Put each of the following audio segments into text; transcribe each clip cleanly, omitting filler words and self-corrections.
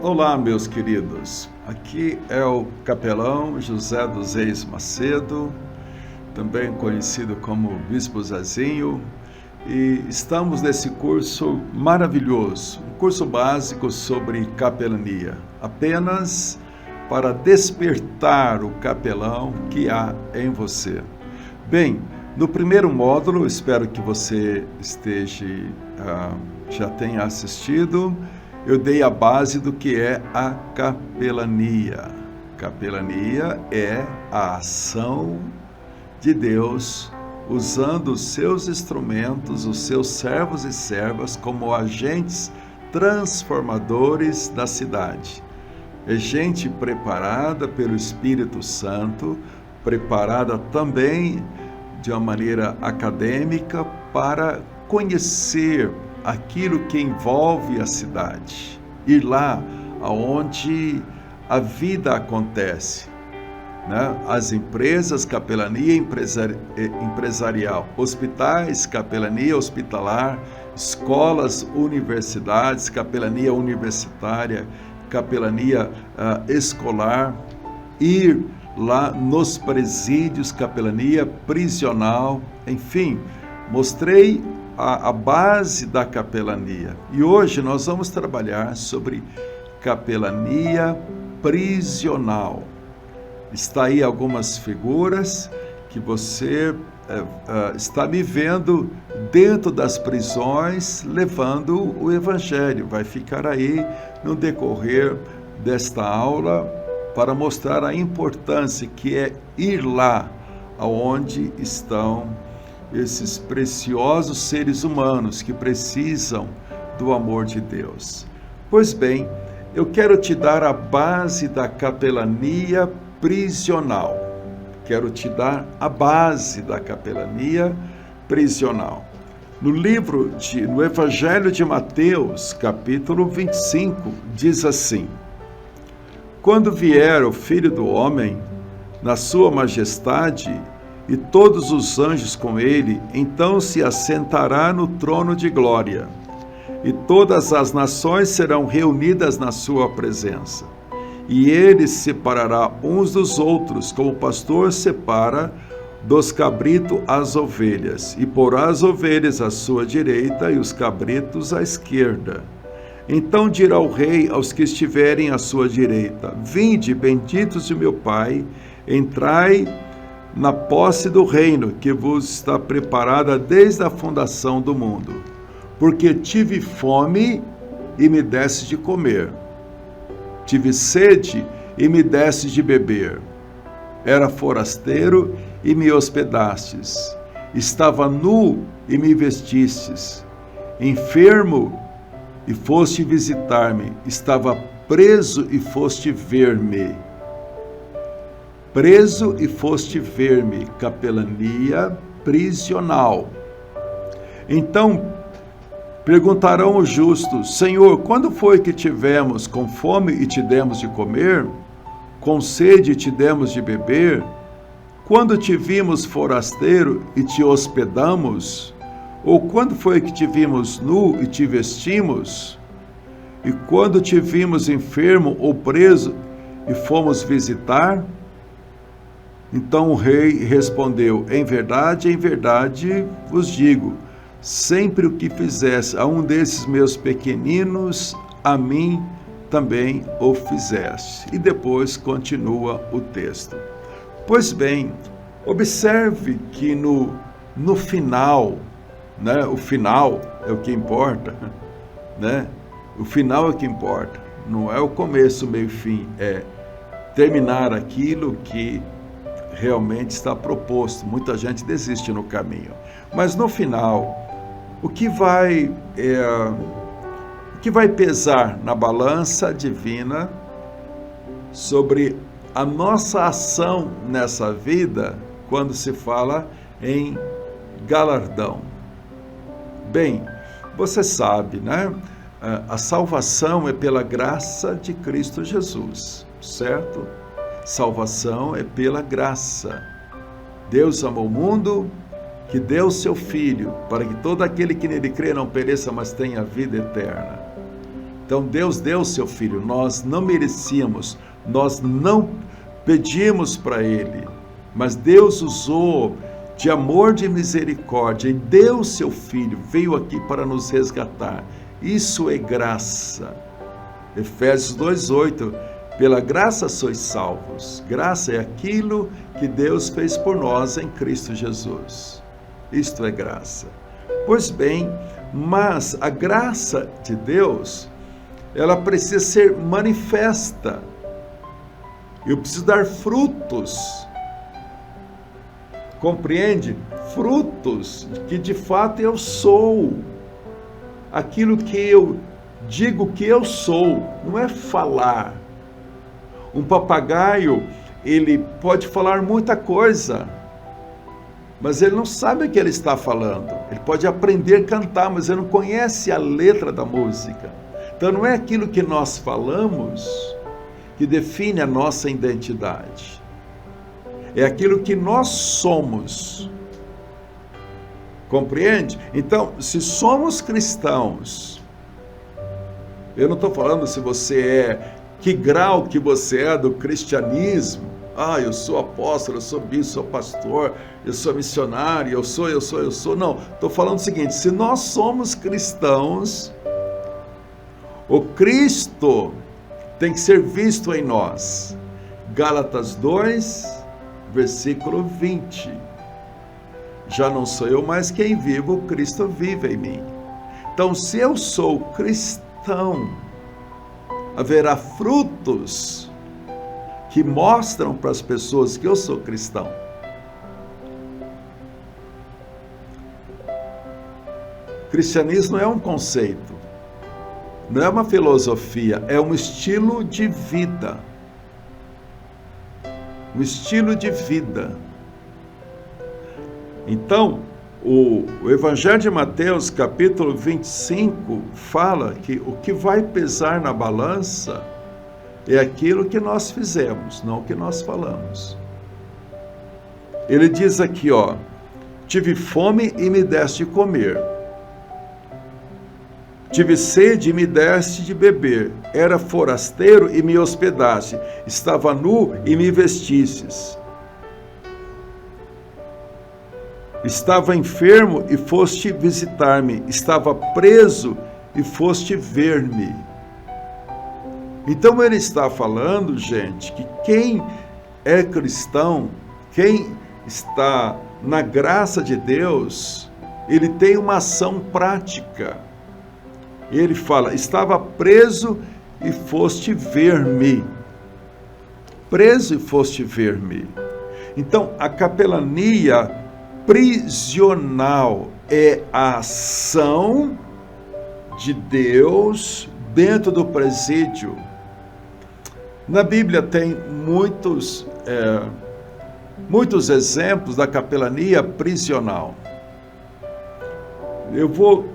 Olá, meus queridos. Aqui é o capelão José dos Reis Macedo, também conhecido como Bispo Zezinho, e estamos nesse curso maravilhoso, um curso básico sobre capelania, apenas para despertar o capelão que há em você. Bem, no primeiro módulo, espero que você já tenha assistido. Eu dei a base do que é a capelania. Capelania é a ação de Deus usando os seus instrumentos, os seus servos e servas como agentes transformadores da cidade. É gente preparada pelo Espírito Santo, preparada também de uma maneira acadêmica para conhecer aquilo que envolve a cidade, ir lá aonde a vida acontece, né? As empresas, capelania empresarial, hospitais, capelania hospitalar, escolas, universidades, capelania universitária, capelania escolar, ir lá nos presídios, capelania prisional, enfim, mostrei a base da capelania. E hoje nós vamos trabalhar sobre capelania prisional. Está aí algumas figuras que você está me vendo dentro das prisões levando o Evangelho. Vai ficar aí no decorrer desta aula para mostrar a importância que é ir lá aonde estão esses preciosos seres humanos que precisam do amor de Deus. Pois bem, eu quero te dar a base da capelania prisional. Quero te dar a base da capelania prisional. No Evangelho de Mateus, capítulo 25, diz assim: Quando vier o Filho do Homem, na sua majestade, e todos os anjos com ele, então se assentará no trono de glória, e todas as nações serão reunidas na sua presença. E ele separará uns dos outros, como o pastor separa dos cabritos as ovelhas, e porá as ovelhas à sua direita e os cabritos à esquerda. Então dirá o rei aos que estiverem à sua direita: Vinde, benditos de meu Pai, entrai na posse do reino que vos está preparada desde a fundação do mundo. Porque tive fome e me deste de comer, tive sede e me deste de beber, era forasteiro e me hospedastes, estava nu e me vestistes, enfermo e foste visitar-me, estava preso e foste ver-me. Preso e foste ver-me, capelania prisional. Então perguntarão os justos: Senhor, quando foi que tivemos com fome e te demos de comer? Com sede e te demos de beber? Quando te vimos forasteiro e te hospedamos? Ou quando foi que te vimos nu e te vestimos? E quando te vimos enfermo ou preso e fomos visitar? Então o rei respondeu: em verdade vos digo, sempre o que fizesse a um desses meus pequeninos, a mim também o fizeste. E depois continua o texto. Pois bem, observe que no final, né, o final é o que importa, né? O final é o que importa, não é o começo, meio e fim, é terminar aquilo que realmente está proposto. Muita gente desiste no caminho, mas no final, o que vai pesar na balança divina sobre a nossa ação nessa vida quando se fala em galardão? Bem, você sabe, né? A salvação é pela graça de Cristo Jesus, certo? Salvação é pela graça. Deus amou o mundo, que deu seu Filho, para que todo aquele que nele crê não pereça, mas tenha vida eterna. Então Deus deu o seu Filho, nós não merecíamos, nós não pedimos para Ele, mas Deus usou de amor, de misericórdia, e deu o seu Filho, veio aqui para nos resgatar. Isso é graça. Efésios 2:8, pela graça sois salvos. Graça é aquilo que Deus fez por nós em Cristo Jesus. Isto é graça. Pois bem, mas a graça de Deus, ela precisa ser manifesta. Eu preciso dar frutos. Compreende? Frutos que de fato eu sou. Aquilo que eu digo que eu sou, não é falar. Um papagaio, ele pode falar muita coisa, mas ele não sabe o que ele está falando. Ele pode aprender a cantar, mas ele não conhece a letra da música. Então não é aquilo que nós falamos que define a nossa identidade. É aquilo que nós somos. Compreende? Então, se somos cristãos, eu não estou falando se você é, que grau que você é do cristianismo. Eu sou apóstolo, eu sou bispo, sou pastor, eu sou missionário, eu sou. Não, estou falando o seguinte, se nós somos cristãos, o Cristo tem que ser visto em nós. Gálatas 2, versículo 20. Já não sou eu mais quem vivo, Cristo vive em mim. Então, se eu sou cristão, haverá frutos que mostram para as pessoas que eu sou cristão. Cristianismo não é um conceito, não é uma filosofia, é um estilo de vida. Um estilo de vida. Então, o Evangelho de Mateus, capítulo 25, fala que o que vai pesar na balança é aquilo que nós fizemos, não o que nós falamos. Ele diz aqui, tive fome e me deste de comer. Tive sede e me deste de beber. Era forasteiro e me hospedaste. Estava nu e me vestistes. Estava enfermo e foste visitar-me. Estava preso e foste ver-me. Então ele está falando, gente, que quem é cristão, quem está na graça de Deus, ele tem uma ação prática. Ele fala, estava preso e foste ver-me. Preso e foste ver-me. Então, a capelania prisional é a ação de Deus dentro do presídio. Na Bíblia tem muitos exemplos da capelania prisional. Eu vou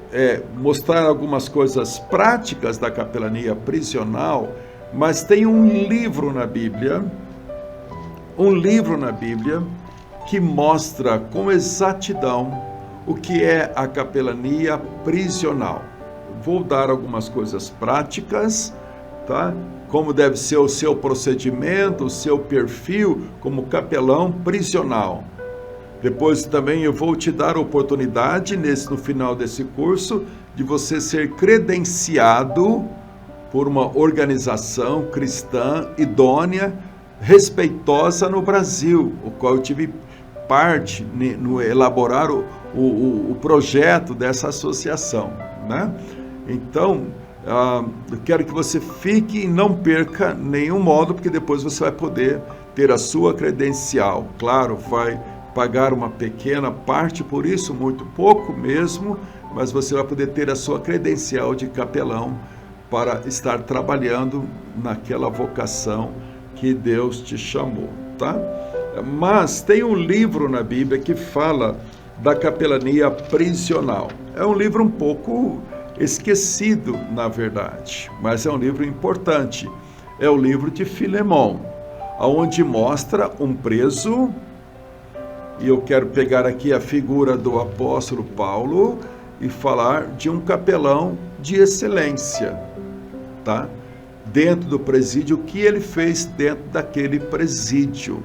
mostrar algumas coisas práticas da capelania prisional, mas tem um livro na Bíblia que mostra com exatidão o que é a capelania prisional. Vou dar algumas coisas práticas, tá? Como deve ser o seu procedimento, o seu perfil como capelão prisional. Depois também eu vou te dar a oportunidade, no final desse curso, de você ser credenciado por uma organização cristã idônea, respeitosa no Brasil, o qual eu tive parte no elaborar o projeto dessa associação, né? Então, eu quero que você fique e não perca nenhum modo, porque depois você vai poder ter a sua credencial. Claro, vai pagar uma pequena parte por isso, muito pouco mesmo, mas você vai poder ter a sua credencial de capelão para estar trabalhando naquela vocação que Deus te chamou, tá? Mas tem um livro na Bíblia que fala da capelania prisional. É um livro um pouco esquecido, na verdade, mas é um livro importante. É o livro de Filemão, onde mostra um preso, e eu quero pegar aqui a figura do apóstolo Paulo e falar de um capelão de excelência. tá? Dentro do presídio, o que ele fez dentro daquele presídio,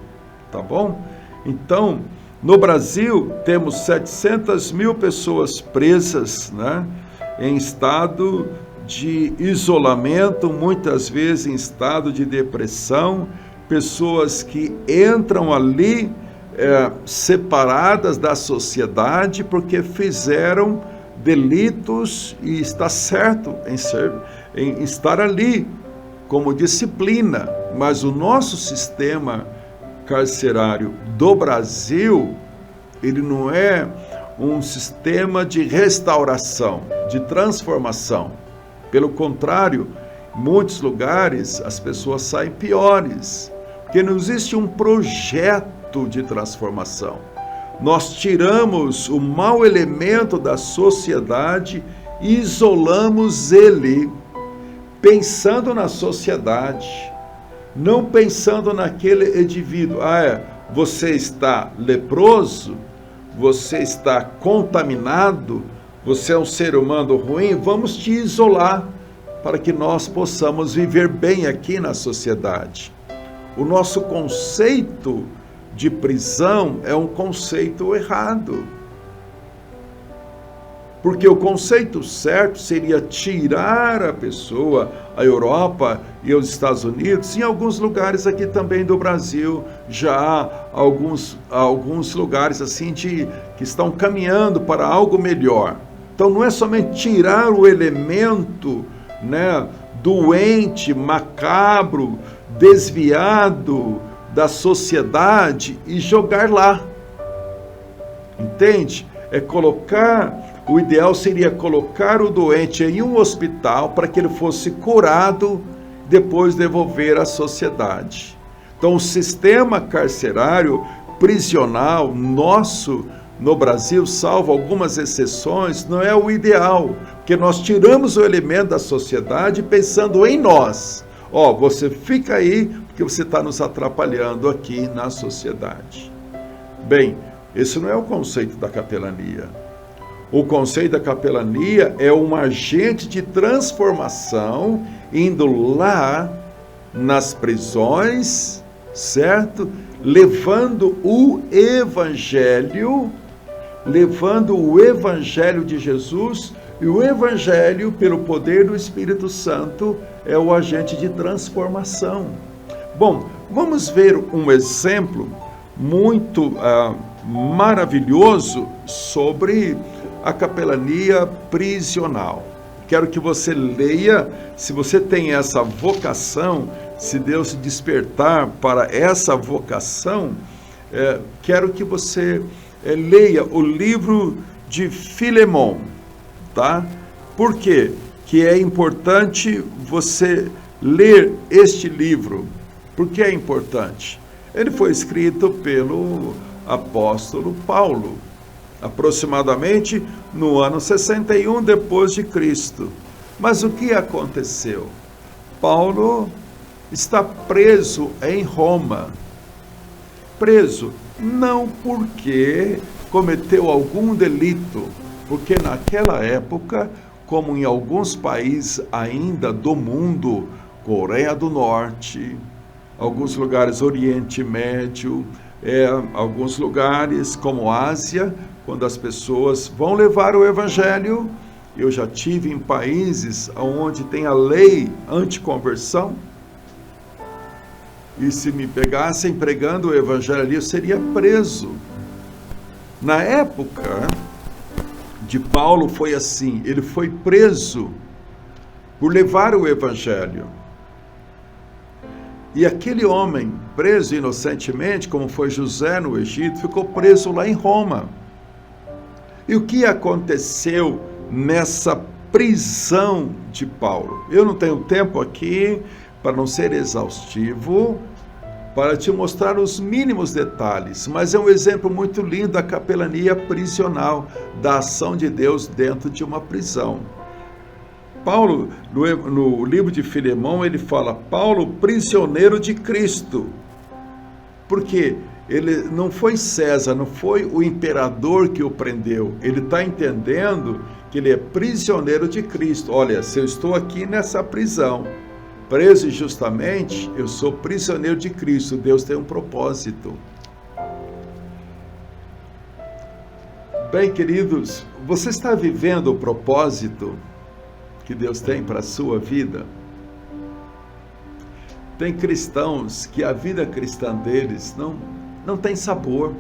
tá bom? Então, no Brasil, temos 700 mil pessoas presas, né? Em estado de isolamento, muitas vezes em estado de depressão, pessoas que entram ali separadas da sociedade porque fizeram delitos, e está certo em estar ali como disciplina, mas o nosso sistema carcerário do Brasil, ele não é um sistema de restauração, de transformação. Pelo contrário, em muitos lugares as pessoas saem piores, porque não existe um projeto de transformação. Nós tiramos o mau elemento da sociedade e isolamos ele, pensando na sociedade, não pensando naquele indivíduo. Você está leproso, você está contaminado, você é um ser humano ruim, vamos te isolar para que nós possamos viver bem aqui na sociedade. O nosso conceito de prisão é um conceito errado. Porque o conceito certo seria tirar a pessoa, a Europa e os Estados Unidos, em alguns lugares aqui também do Brasil, já há alguns lugares assim que estão caminhando para algo melhor. Então não é somente tirar o elemento, né, doente, macabro, desviado da sociedade e jogar lá. Entende? O ideal seria colocar o doente em um hospital para que ele fosse curado, depois devolver à sociedade. Então o sistema carcerário prisional nosso no Brasil, salvo algumas exceções, não é o ideal, porque nós tiramos o elemento da sociedade pensando em nós. Você fica aí porque você está nos atrapalhando aqui na sociedade. Bem, esse não é o conceito da capelania. O conceito da capelania é um agente de transformação indo lá nas prisões, certo? Levando o evangelho de Jesus, e o evangelho, pelo poder do Espírito Santo, é o agente de transformação. Bom, vamos ver um exemplo muito maravilhoso sobre a capelania prisional. Quero que você leia, se você tem essa vocação, se Deus te despertar para essa vocação, quero que você leia o livro de Filemão, tá? Por quê? Que é importante você ler este livro. Por que é importante? Ele foi escrito pelo apóstolo Paulo, aproximadamente no ano 61 depois de Cristo. Mas o que aconteceu? Paulo está preso em Roma. Preso não porque cometeu algum delito, porque naquela época, como em alguns países ainda do mundo, Coreia do Norte, alguns lugares Oriente Médio, alguns lugares como Ásia, quando as pessoas vão levar o evangelho, eu já tive em países onde tem a lei anticonversão, e se me pegassem pregando o evangelho ali, eu seria preso. Na época de Paulo foi assim, ele foi preso por levar o evangelho. E aquele homem, preso inocentemente, como foi José no Egito, ficou preso lá em Roma. E o que aconteceu nessa prisão de Paulo? Eu não tenho tempo aqui, para não ser exaustivo, para te mostrar os mínimos detalhes, mas é um exemplo muito lindo da capelania prisional, da ação de Deus dentro de uma prisão. Paulo, no livro de Filemão, ele fala, Paulo, prisioneiro de Cristo. Porque ele não foi César, não foi o imperador que o prendeu. Ele está entendendo que ele é prisioneiro de Cristo. Olha, se eu estou aqui nessa prisão, preso injustamente, eu sou prisioneiro de Cristo. Deus tem um propósito. Bem, queridos, você está vivendo o propósito que Deus tem para a sua vida? Tem cristãos que a vida cristã deles não tem sabor.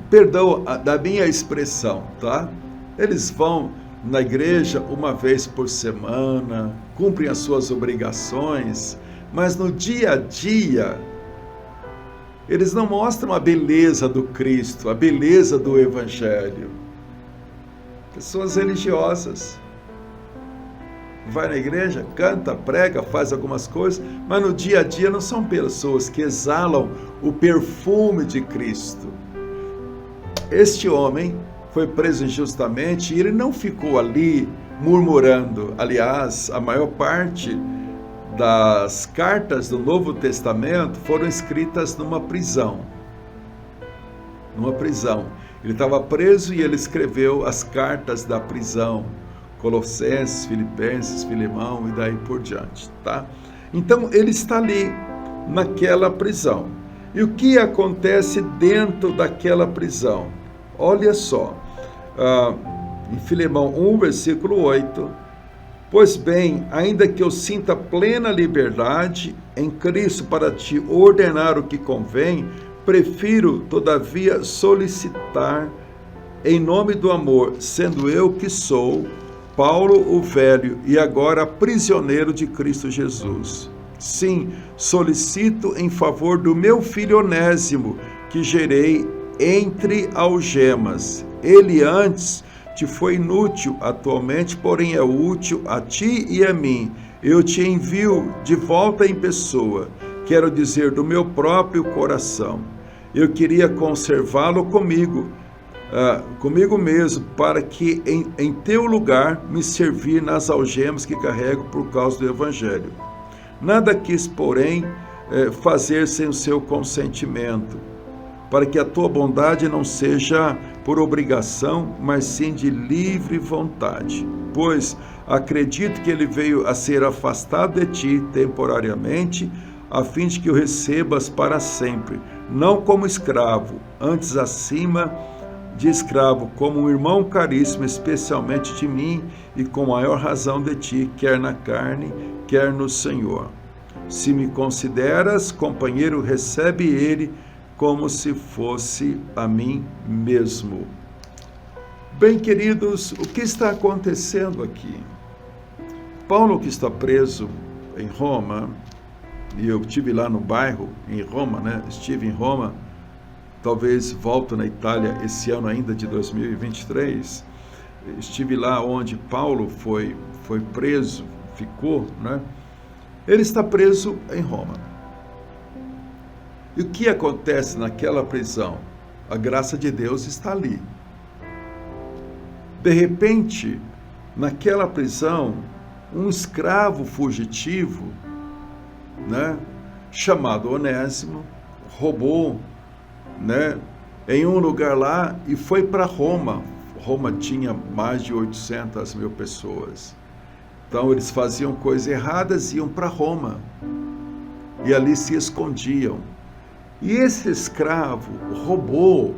Perdão da minha expressão, tá? Eles vão na igreja uma vez por semana, cumprem as suas obrigações, mas no dia a dia, eles não mostram a beleza do Cristo, a beleza do Evangelho. Pessoas religiosas. Vai na igreja, canta, prega, faz algumas coisas, mas no dia a dia não são pessoas que exalam o perfume de Cristo. Este homem foi preso injustamente e ele não ficou ali murmurando. Aliás, a maior parte das cartas do Novo Testamento foram escritas numa prisão. Ele estava preso e ele escreveu as cartas da prisão. Colossenses, Filipenses, Filemão e daí por diante, tá? Então, ele está ali, naquela prisão. E o que acontece dentro daquela prisão? Olha só, em Filemão 1, versículo 8, pois bem, ainda que eu sinta plena liberdade em Cristo para te ordenar o que convém, prefiro, todavia, solicitar em nome do amor, sendo eu que sou Paulo o velho e agora prisioneiro de Cristo Jesus. Sim, solicito em favor do meu filho Onésimo, que gerei entre algemas. Ele antes te foi inútil, atualmente, porém é útil a ti e a mim. Eu te envio de volta em pessoa, quero dizer, do meu próprio coração. Eu queria conservá-lo comigo mesmo, para que em teu lugar me servir nas algemas que carrego por causa do Evangelho. Nada quis, porém, fazer sem o seu consentimento, para que a tua bondade não seja por obrigação, mas sim de livre vontade. Pois acredito que ele veio a ser afastado de ti temporariamente, a fim de que o recebas para sempre, não como escravo, antes acima de escravo, como um irmão caríssimo, especialmente de mim, e com maior razão de ti, quer na carne, quer no Senhor. Se me consideras companheiro, recebe ele como se fosse a mim mesmo. Bem, queridos, o que está acontecendo aqui? Paulo, que está preso em Roma, e eu estive lá no bairro, em Roma, né? Estive em Roma, talvez volto na Itália esse ano ainda de 2023, estive lá onde Paulo foi preso, ficou, né? Ele está preso em Roma. E o que acontece naquela prisão? A graça de Deus está ali. De repente, naquela prisão, um escravo fugitivo, né, chamado Onésimo, roubou, né, em um lugar lá e foi para Roma. Roma tinha mais de 800 mil pessoas. Então eles faziam coisas erradas e iam para Roma. E ali se escondiam. E esse escravo roubou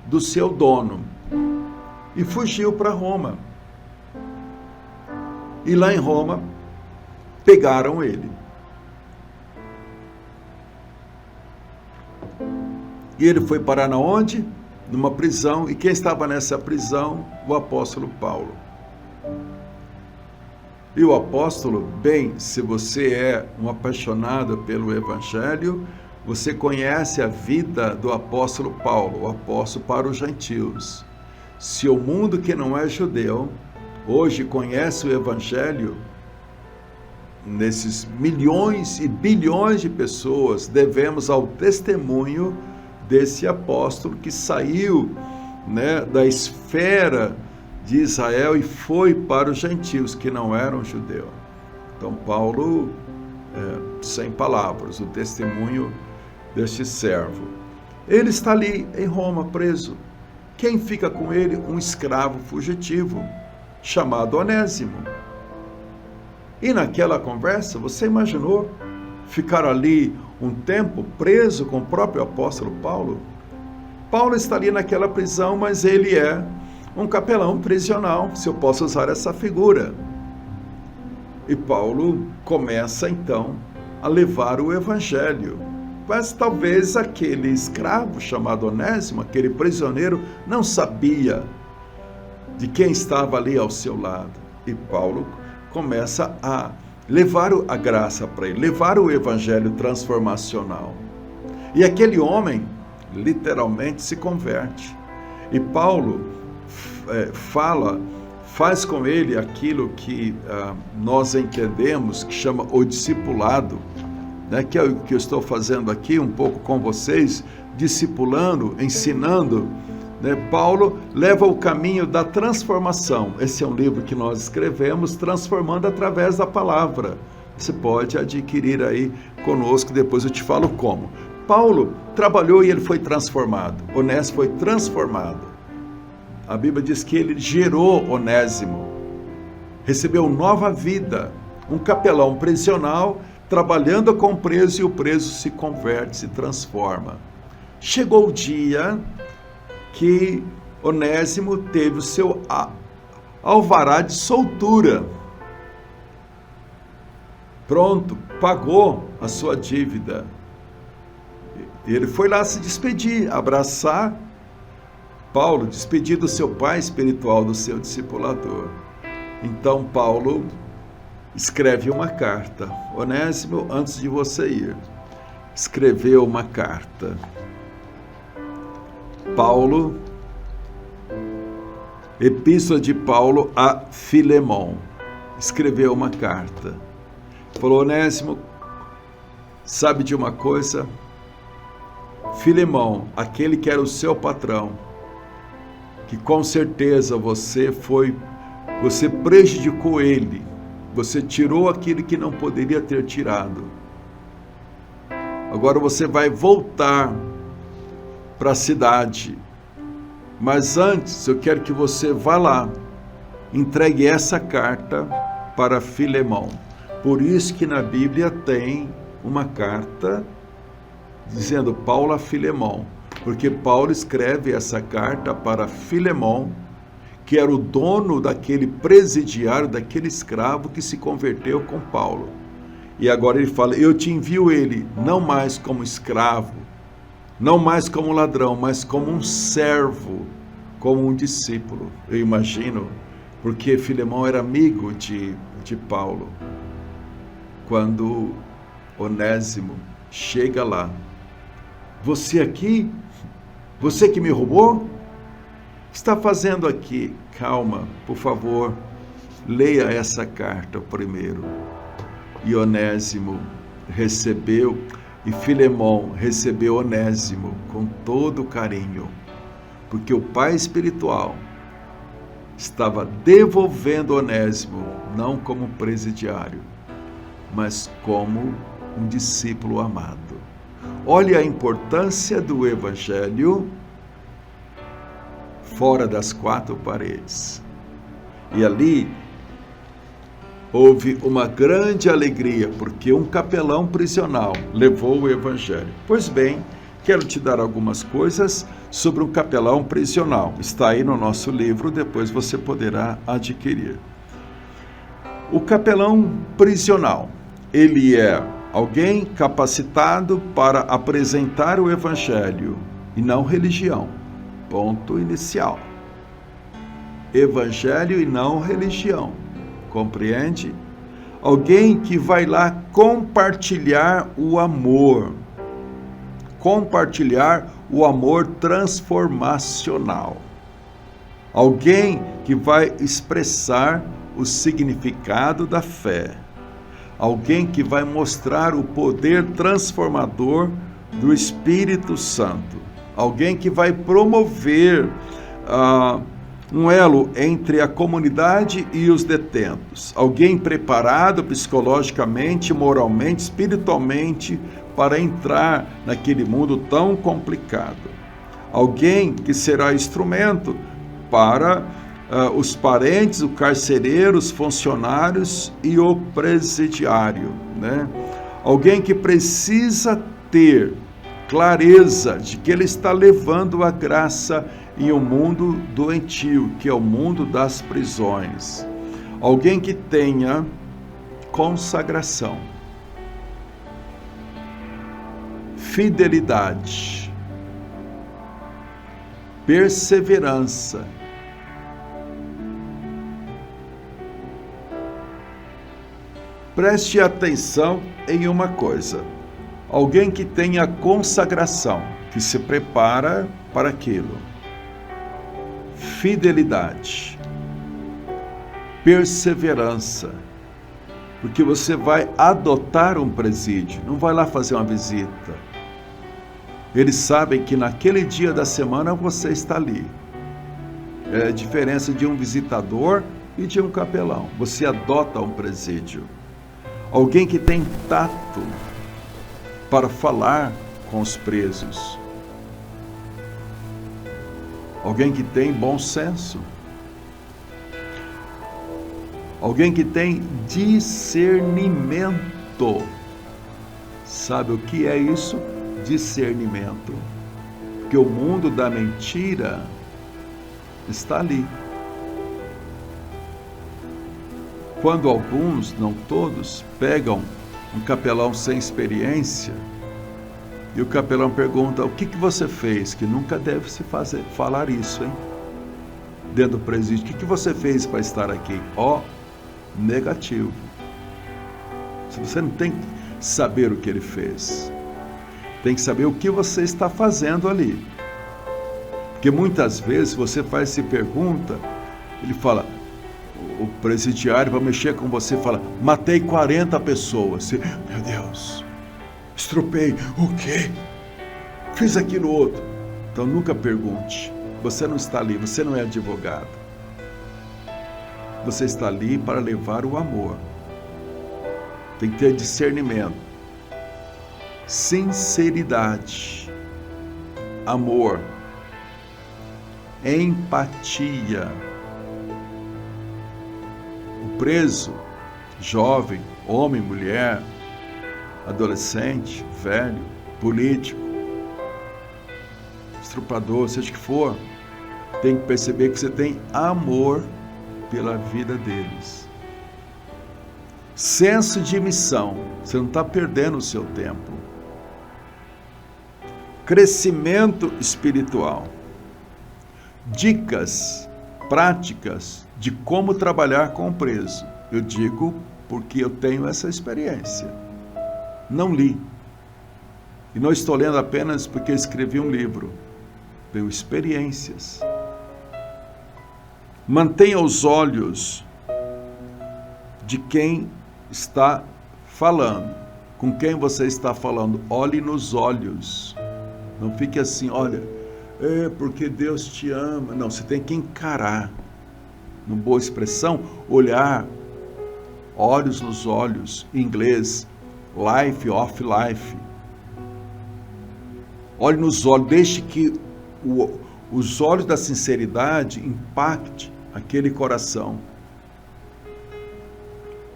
do seu dono e fugiu para Roma. E lá em Roma pegaram ele. E ele foi parar na onde? Numa prisão. E quem estava nessa prisão? O apóstolo Paulo. E o apóstolo, bem, se você é um apaixonado pelo Evangelho, você conhece a vida do apóstolo Paulo, o apóstolo para os gentios. Se o mundo que não é judeu hoje conhece o Evangelho, nesses milhões e bilhões de pessoas, devemos ao testemunho desse apóstolo que saiu, né, da esfera de Israel e foi para os gentios que não eram judeus. Então Paulo, sem palavras, o testemunho deste servo. Ele está ali em Roma, preso. Quem fica com ele? Um escravo fugitivo, chamado Onésimo. E naquela conversa, você imaginou ficar ali um tempo preso com o próprio apóstolo Paulo? Paulo está ali naquela prisão, mas ele é um capelão prisional, se eu posso usar essa figura. E Paulo começa então a levar o evangelho. Mas talvez aquele escravo chamado Onésimo, aquele prisioneiro, não sabia de quem estava ali ao seu lado. E Paulo começa a levar a graça para ele, levar o evangelho transformacional. E aquele homem literalmente se converte. E Paulo faz com ele aquilo que nós entendemos, que chama o discipulado, né, que é o que eu estou fazendo aqui um pouco com vocês, discipulando, ensinando, né? Paulo leva o caminho da transformação. Esse é um livro que nós escrevemos, transformando através da palavra. Você pode adquirir aí conosco, depois eu te falo como. Paulo trabalhou e ele foi transformado. Onésimo foi transformado. A Bíblia diz que ele gerou Onésimo, recebeu nova vida, um capelão prisional, trabalhando com o preso, e o preso se converte, se transforma. Chegou o dia que Onésimo teve o seu alvará de soltura. Pronto, pagou a sua dívida. Ele foi lá se despedir, abraçar Paulo, despedir do seu pai espiritual, do seu discipulador. Então Paulo escreve uma carta. Onésimo, antes de você ir, escreveu uma carta. Paulo, Epístola de Paulo a Filemon, escreveu uma carta. Falou: Onésimo, sabe de uma coisa? Filemon, aquele que era o seu patrão, que com certeza você prejudicou ele, você tirou aquilo que não poderia ter tirado. Agora você vai voltar para a cidade, mas antes eu quero que você vá lá, entregue essa carta para Filemon. Por isso que na Bíblia tem uma carta dizendo Paulo a Filemon, porque Paulo escreve essa carta para Filemon, que era o dono daquele presidiário, daquele escravo que se converteu com Paulo. E agora ele fala: eu te envio ele, não mais como escravo, não mais como ladrão, mas como um servo, como um discípulo. Eu imagino, porque Filemon era amigo de Paulo. Quando Onésimo chega lá: você aqui? Você que me roubou? O que está fazendo aqui? Calma, por favor, leia essa carta primeiro. E Onésimo recebeu, e Filemon recebeu Onésimo com todo carinho, porque o pai espiritual estava devolvendo Onésimo, não como presidiário, mas como um discípulo amado. Olha a importância do evangelho fora das quatro paredes. E ali houve uma grande alegria, porque um capelão prisional levou o evangelho. Pois bem, quero te dar algumas coisas sobre um capelão prisional. Está aí no nosso livro, depois você poderá adquirir. O capelão prisional, ele é alguém capacitado para apresentar o evangelho e não religião. Ponto inicial. Evangelho e não religião. Compreende? Alguém que vai lá compartilhar o amor. Compartilhar o amor transformacional. Alguém que vai expressar o significado da fé. Alguém que vai mostrar o poder transformador do Espírito Santo. Alguém que vai promover um elo entre a comunidade e os detentos. Alguém preparado psicologicamente, moralmente, espiritualmente para entrar naquele mundo tão complicado. Alguém que será instrumento para os parentes, o carcereiro, os funcionários e o presidiário, né? Alguém que precisa ter clareza de que ele está levando a graça em um mundo doentio, que é o mundo das prisões. Alguém que tenha consagração, fidelidade, perseverança, preste atenção em uma coisa. Alguém que tenha consagração, que se prepara para aquilo. Fidelidade, perseverança, porque você vai adotar um presídio, não vai lá fazer uma visita. Eles sabem que naquele dia da semana você está ali. É a diferença de um visitador e de um capelão. Você adota um presídio. Alguém que tem tato para falar com os presos. Alguém que tem bom senso. Alguém que tem discernimento. Sabe o que é isso? Discernimento. Porque o mundo da mentira está ali. Quando alguns, não todos, pegam um capelão sem experiência e o capelão pergunta: o que você fez? Que nunca deve se falar isso, hein? Dentro do presídio, o que você fez para estar aqui? Negativo. Você não tem que saber o que ele fez, tem que saber o que você está fazendo ali. Porque muitas vezes você faz essa pergunta, ele fala, o presidiário vai mexer com você e fala: matei 40 pessoas. Você, meu Deus, estrupei, o quê? Fiz aquilo outro. Então nunca pergunte. Você não está ali, você não é advogado. Você está ali para levar o amor. Tem que ter discernimento, sinceridade, amor, empatia. O preso, jovem, homem, mulher, adolescente, velho, político, estrupador, seja o que for, tem que perceber que você tem amor pela vida deles. Senso de missão, você não está perdendo o seu tempo. Crescimento espiritual. Dicas práticas de como trabalhar com o preso. Eu digo porque eu tenho essa experiência. Não li. E não estou lendo apenas porque escrevi um livro. Tenho experiências. Mantenha os olhos de quem está falando. Com quem você está falando? Olhe nos olhos. Não fique assim, olha, porque Deus te ama. Não, você tem que encarar. Numa boa expressão, olhar, olhos nos olhos, em inglês, life of life. Olhe nos olhos, deixe que os olhos da sinceridade impacte aquele coração.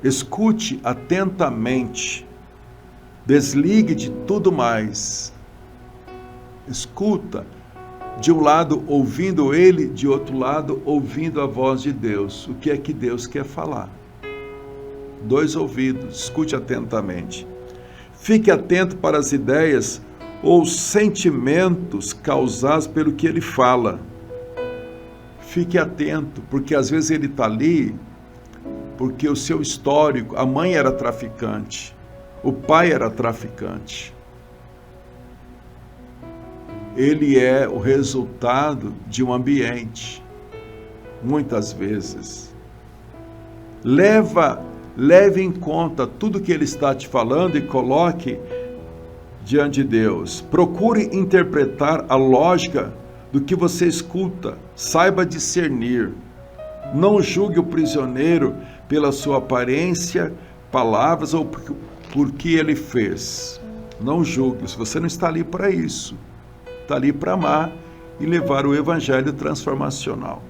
Escute atentamente, desligue de tudo mais. Escuta, de um lado ouvindo ele, de outro lado ouvindo a voz de Deus. O que é que Deus quer falar? 2 ouvidos, escute atentamente. Fique atento para as ideias ou sentimentos causados pelo que ele fala. Fique atento, porque às vezes ele está ali porque o seu histórico, a mãe era traficante, o pai era traficante. Ele é o resultado de um ambiente, muitas vezes. Leve em conta tudo que ele está te falando e coloque diante de Deus. Procure interpretar a lógica do que você escuta. Saiba discernir. Não julgue o prisioneiro pela sua aparência, palavras ou por que ele fez. Não julgue. Se você não está ali para isso, está ali para amar e levar o evangelho transformacional.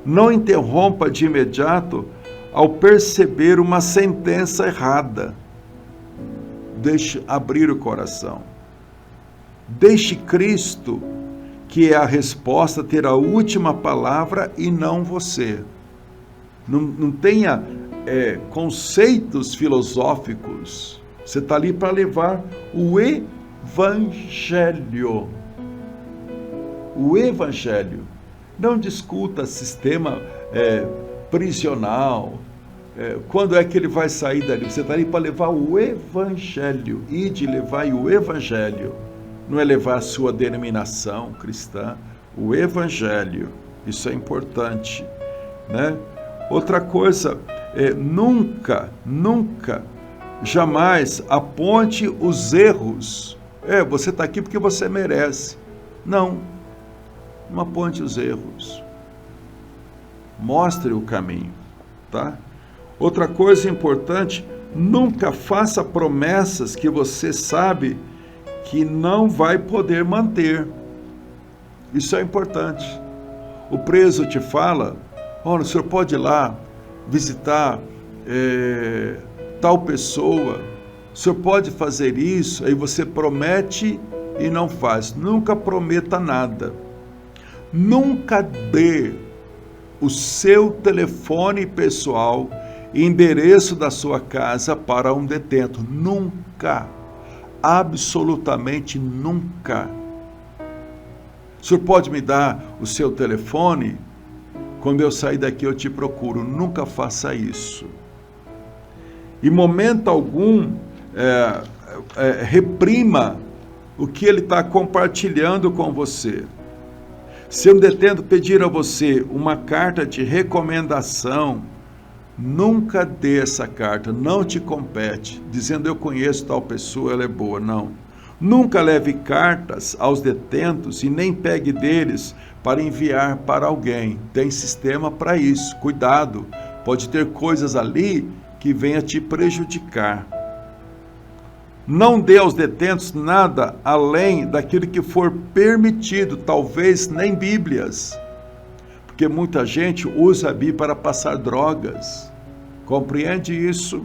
Não interrompa de imediato ao perceber uma sentença errada. Deixe abrir o coração. Deixe Cristo, que é a resposta, ter a última palavra e não você. Não tenha conceitos filosóficos. Você está ali para levar o evangelho. O evangelho. Não discuta sistema prisional. Quando é que ele vai sair dali? Você está ali para levar o evangelho. E de levar o evangelho. Não é levar a sua denominação cristã. O evangelho. Isso é importante, né? Outra coisa, nunca, jamais aponte os erros. Você está aqui porque você merece. Não aponte os erros. Mostre o caminho, tá? Outra coisa importante, nunca faça promessas que você sabe que não vai poder manter. Isso é importante. O preso te fala: olha, o senhor pode ir lá visitar tal pessoa, o senhor pode fazer isso, aí você promete e não faz. Nunca prometa nada. Nunca dê o seu telefone pessoal e endereço da sua casa para um detento. Nunca. Absolutamente nunca. O senhor pode me dar o seu telefone? Quando eu sair daqui eu te procuro. Nunca faça isso. Em momento algum, reprima o que ele está compartilhando com você. Se um detento pedir a você uma carta de recomendação, nunca dê essa carta, não te compete, dizendo eu conheço tal pessoa, ela é boa. Não. Nunca leve cartas aos detentos e nem pegue deles para enviar para alguém. Tem sistema para isso. Cuidado, pode ter coisas ali que venham te prejudicar. Não dê aos detentos nada além daquilo que for permitido, talvez nem Bíblias, porque muita gente usa a Bíblia para passar drogas. Compreende isso?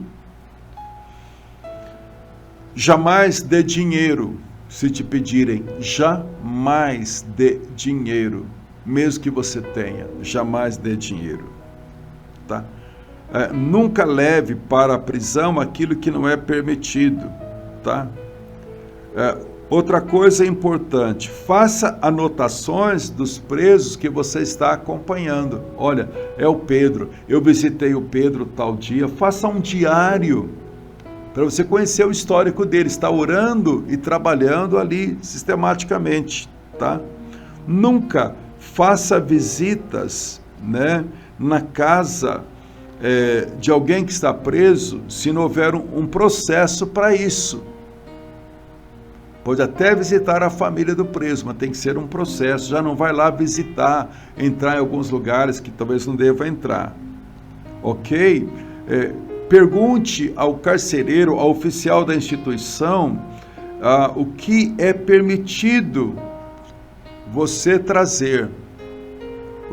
Jamais dê dinheiro, se te pedirem. Jamais dê dinheiro, mesmo que você tenha. Jamais dê dinheiro, tá? Nunca leve para a prisão aquilo que não é permitido, tá? Outra coisa importante, faça anotações dos presos que você está acompanhando. Olha, é o Pedro, eu visitei o Pedro tal dia. Faça um diário para você conhecer o histórico dele. Está orando e trabalhando ali sistematicamente, tá? Nunca faça visitas, né, na casa de alguém que está preso, se não houver um processo para isso. Pode até visitar a família do preso, mas tem que ser um processo. Já não vai lá visitar, entrar em alguns lugares que talvez não deva entrar. Ok? Pergunte ao carcereiro, ao oficial da instituição, o que é permitido você trazer.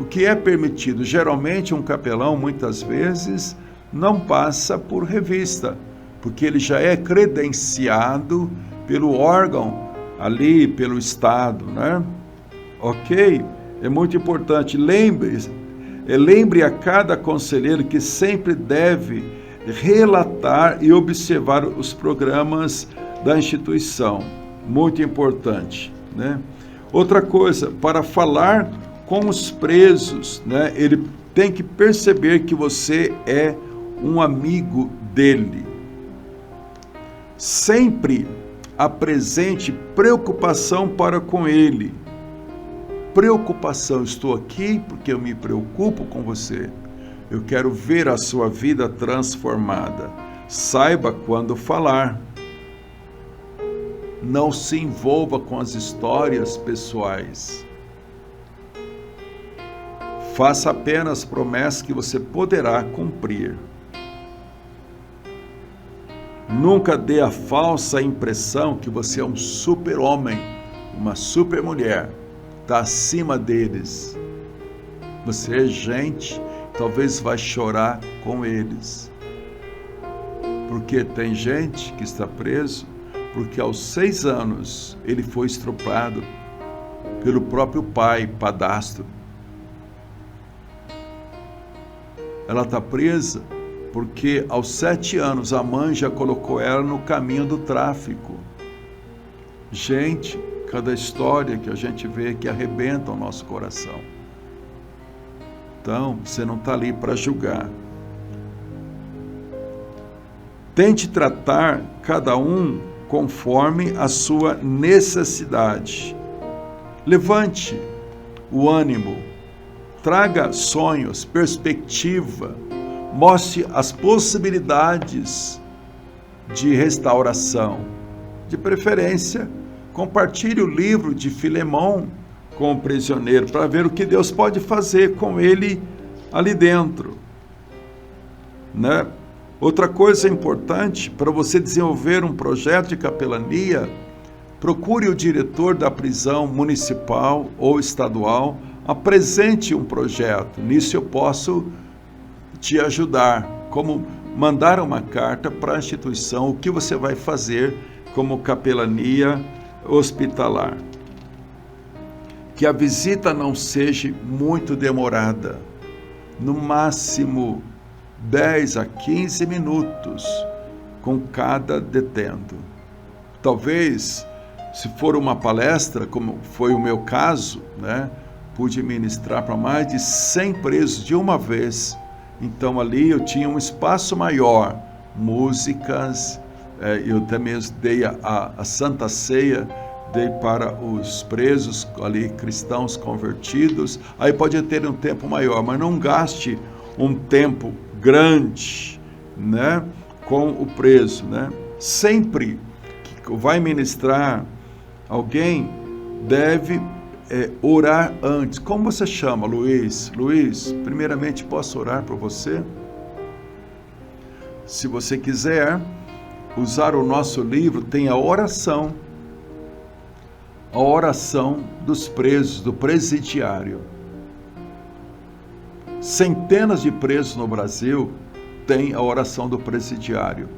O que é permitido? Geralmente um capelão, muitas vezes, não passa por revista, porque ele já é credenciado pelo órgão ali, pelo Estado, né? Ok? É muito importante. Lembre a cada conselheiro que sempre deve relatar e observar os programas da instituição. Muito importante, né? Outra coisa, para falar com os presos, né? Ele tem que perceber que você é um amigo dele. Sempre apresente preocupação para com ele. Preocupação, estou aqui porque eu me preocupo com você. Eu quero ver a sua vida transformada. Saiba quando falar. Não se envolva com as histórias pessoais. Faça apenas promessas que você poderá cumprir. Nunca dê a falsa impressão que você é um super-homem, uma super-mulher. está acima deles. Você é gente, talvez vai chorar com eles. Porque tem gente que está preso, porque aos 6 anos ele foi estuprado pelo próprio pai, padrasto. Ela está presa porque aos 7 anos a mãe já colocou ela no caminho do tráfico. Gente, cada história que a gente vê que arrebenta o nosso coração. Então, você não está ali para julgar. Tente tratar cada um conforme a sua necessidade. Levante o ânimo, traga sonhos, perspectiva, mostre as possibilidades de restauração. De preferência, compartilhe o livro de Filemão com o prisioneiro para ver o que Deus pode fazer com ele ali dentro, né? Outra coisa importante, para você desenvolver um projeto de capelania, procure o diretor da prisão municipal ou estadual, apresente um projeto. Nisso eu posso te ajudar, como mandar uma carta para a instituição, o que você vai fazer como capelania hospitalar. Que a visita não seja muito demorada, no máximo 10 a 15 minutos com cada detento. Talvez, se for uma palestra, como foi o meu caso, né, pude ministrar para mais de 100 presos de uma vez. Então ali eu tinha um espaço maior, músicas, eu até mesmo dei a Santa Ceia, dei para os presos ali, cristãos convertidos. Aí pode ter um tempo maior, mas não gaste um tempo grande, né, com o preso, né? Sempre que vai ministrar, alguém deve orar antes. Como você chama, Luiz? Luiz, primeiramente posso orar por você? Se você quiser usar o nosso livro, tem a oração dos presos, do presidiário. Centenas de presos no Brasil têm a oração do presidiário.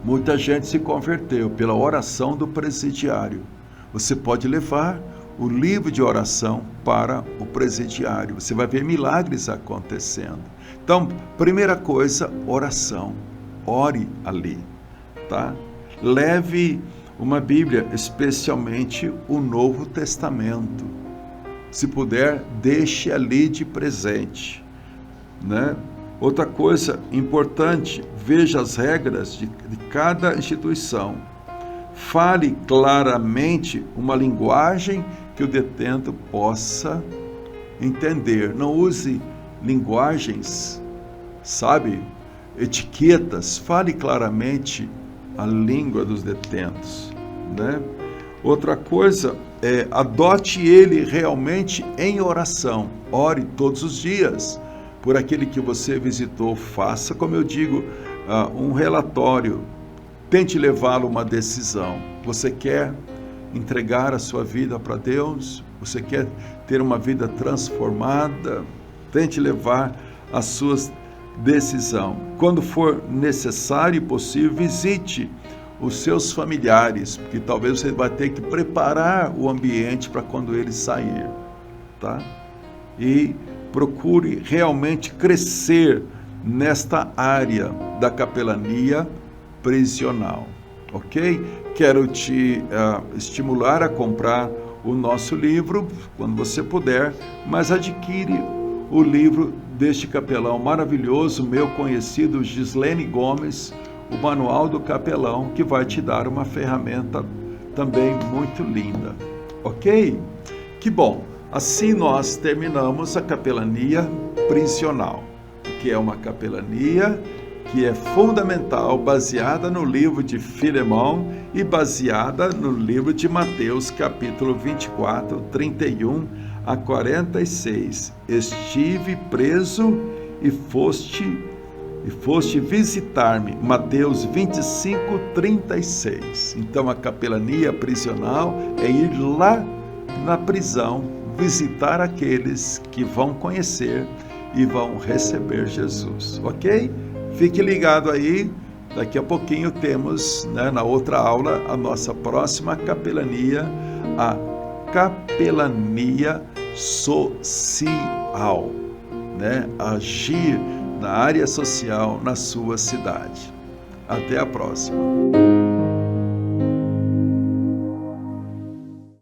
Muita gente se converteu pela oração do presidiário. Você pode levar o livro de oração para o presidiário. Você vai ver milagres acontecendo. Então, primeira coisa, oração. Ore ali, tá? Leve uma Bíblia, especialmente o Novo Testamento. Se puder, deixe ali de presente, né? Outra coisa importante, veja as regras de cada instituição. Fale claramente uma linguagem que o detento possa entender. Não use linguagens, sabe, etiquetas. Fale claramente a língua dos detentos, né? Outra coisa, adote ele realmente em oração. Ore todos os dias por aquele que você visitou. Faça, como eu digo, um relatório. Tente levá-lo a uma decisão. Você quer entregar a sua vida para Deus? Você quer ter uma vida transformada? Tente levar a sua decisão. Quando for necessário e possível, visite os seus familiares, porque talvez você vai ter que preparar o ambiente para quando ele sair, tá? E procure realmente crescer nesta área da capelania prisional, ok? Quero te estimular a comprar o nosso livro, quando você puder, mas adquire o livro deste capelão maravilhoso, meu conhecido Gislene Gomes, o Manual do Capelão, que vai te dar uma ferramenta também muito linda, ok? Que bom! Assim nós terminamos a capelania prisional, que é uma capelania que é fundamental, baseada no livro de Filemão e baseada no livro de Mateus, capítulo 24, 31 a 46. Estive preso e foste visitar-me. Mateus 25, 36. Então a capelania prisional é ir lá na prisão, visitar aqueles que vão conhecer e vão receber Jesus, ok? Fique ligado aí, daqui a pouquinho temos, na outra aula, a nossa próxima capelania, a capelania social, agir na área social na sua cidade. Até a próxima.